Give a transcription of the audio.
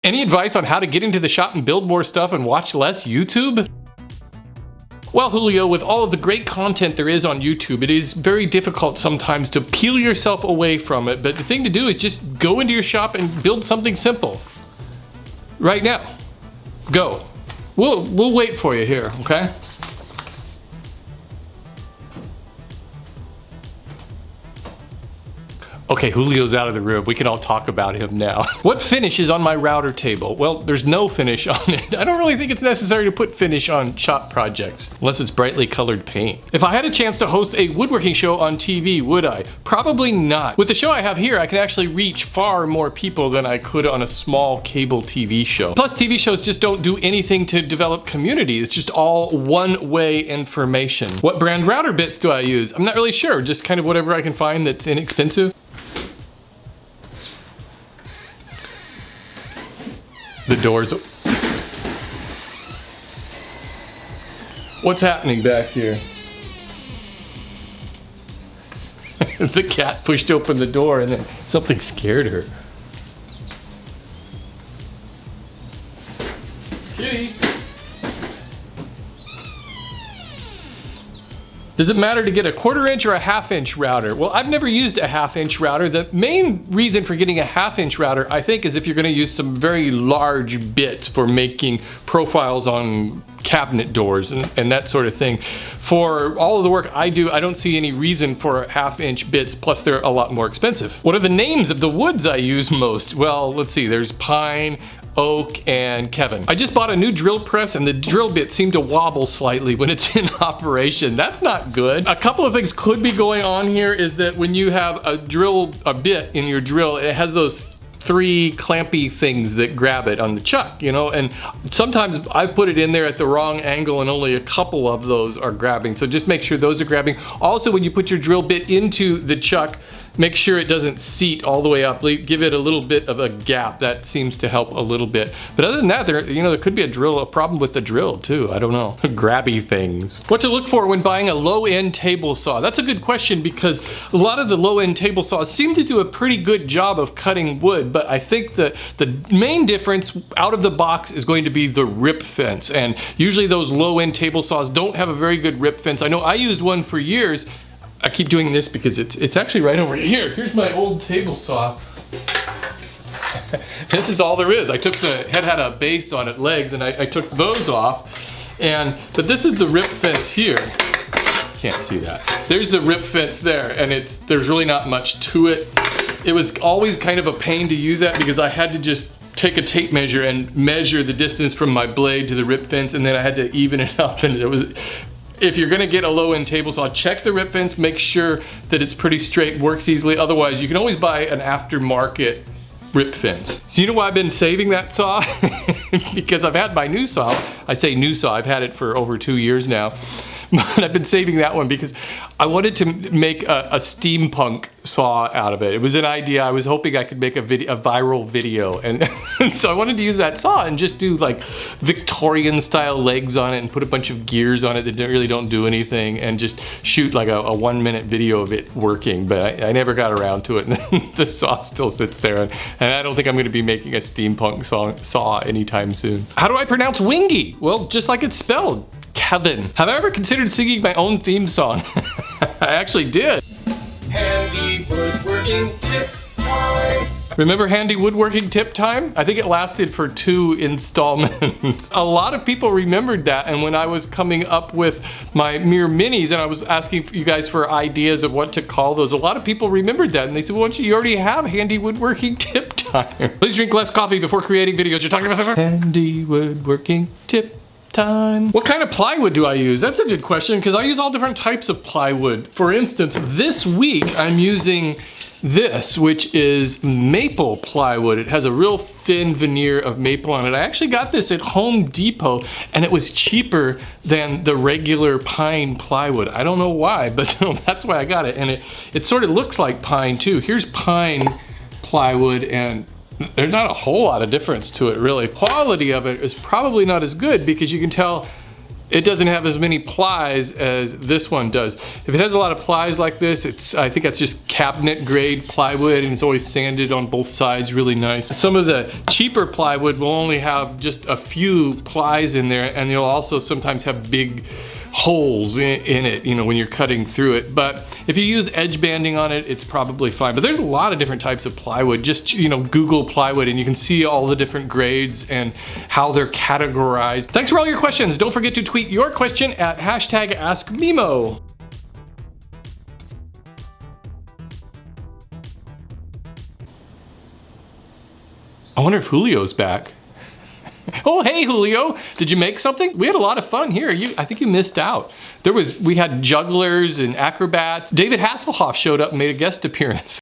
Any advice on how to get into the shop and build more stuff and watch less YouTube? Well, Julio, with all of the great content there is on YouTube, it is very difficult sometimes to peel yourself away from it, but the thing to do is just go into your shop and build something simple. Right now. Go. We'll wait for you here, okay? Okay, Julio's out of the room. We can all talk about him now. What finish is on my router table? Well, there's no finish on it. I don't really think it's necessary to put finish on shop projects, unless it's brightly colored paint. If I had a chance to host a woodworking show on TV, would I? Probably not. With the show I have here, I can actually reach far more people than I could on a small cable TV show. Plus, TV shows just don't do anything to develop community. It's just all one-way information. What brand router bits do I use? I'm not really sure. Just kind of whatever I can find that's inexpensive. The doors. What's happening back here? The cat pushed open the door and then something scared her. Kitty. Does it matter to get a 1/4 inch or a 1/2 inch router? Well, I've never used a 1/2 inch router. The main reason for getting a 1/2 inch router, I think, is if you're gonna use some very large bits for making profiles on cabinet doors and that sort of thing. For all of the work I do, I don't see any reason for 1/2 inch bits, plus they're a lot more expensive. What are the names of the woods I use most? Well, let's see, there's pine, oak, and Kevin. I just bought a new drill press and the drill bit seemed to wobble slightly when it's in operation. That's not good. A couple of things could be going on here is that when you have a bit in your drill, it has those 3 clampy things that grab it on the chuck, you know, and sometimes I've put it in there at the wrong angle and only a couple of those are grabbing, so just make sure those are grabbing. Also, when you put your drill bit into the chuck, make sure it doesn't seat all the way up. Give it a little bit of a gap. That seems to help a little bit. But other than that, there could be a problem with the drill too. I don't know. Grabby things. What to look for when buying a low-end table saw? That's a good question because a lot of the low-end table saws seem to do a pretty good job of cutting wood, but I think that the main difference out of the box is going to be the rip fence. And usually those low-end table saws don't have a very good rip fence. I know I used one for years. I keep doing this because it's actually right over here. Here's my old table saw. This is all there is. I took had a base on it, legs, and I took those off. But this is the rip fence here. Can't see that. There's the rip fence there, and there's really not much to it. It was always kind of a pain to use that because I had to just take a tape measure and measure the distance from my blade to the rip fence, and then I had to even it up, and it was. If you're gonna get a low-end table saw, check the rip fence, make sure that it's pretty straight, works easily. Otherwise, you can always buy an aftermarket rip fence. So you know why I've been saving that saw? Because I've had my new saw. I say new saw, I've had it for over 2 years now. But I've been saving that one because I wanted to make a steampunk saw out of it. It was an idea. I was hoping I could make a viral video. And so I wanted to use that saw and just do like Victorian style legs on it and put a bunch of gears on it that really don't do anything and just shoot like a 1-minute video of it working. But I never got around to it, and the saw still sits there. And I don't think I'm gonna be making a steampunk saw anytime soon. How do I pronounce wingy? Well, just like it's spelled. Kevin. Have I ever considered singing my own theme song? I actually did. Handy woodworking tip time. Remember handy woodworking tip time? I think it lasted for 2 installments. A lot of people remembered that, and when I was coming up with my Mere Minis and I was asking you guys for ideas of what to call those, a lot of people remembered that and they said, well, you already have handy woodworking tip time. Please drink less coffee before creating videos. You're talking about handy woodworking tip time. What kind of plywood do I use? That's a good question because I use all different types of plywood. For instance, this week I'm using this, which is maple plywood. It has a real thin veneer of maple on it. I actually got this at Home Depot and it was cheaper than the regular pine plywood. I don't know why, but that's why I got it. And it sort of looks like pine too. Here's pine plywood and there's not a whole lot of difference to it really. Quality of it is probably not as good because you can tell It doesn't have as many plies as this one does. If it has a lot of plies like this, I think that's just cabinet grade plywood, and it's always sanded on both sides really nice. Some of the cheaper plywood will only have just a few plies in there, and they'll also sometimes have big holes in it, you know, when you're cutting through it. But if you use edge banding on it, it's probably fine. But there's a lot of different types of plywood. Just, you know, Google plywood and you can see all the different grades and how they're categorized. Thanks for all your questions. Don't forget to tweet your question at #AskMimo. I wonder if Julio's back. Oh, hey Julio, did you make something? We had a lot of fun here. I think you missed out. We had jugglers and acrobats. David Hasselhoff showed up and made a guest appearance.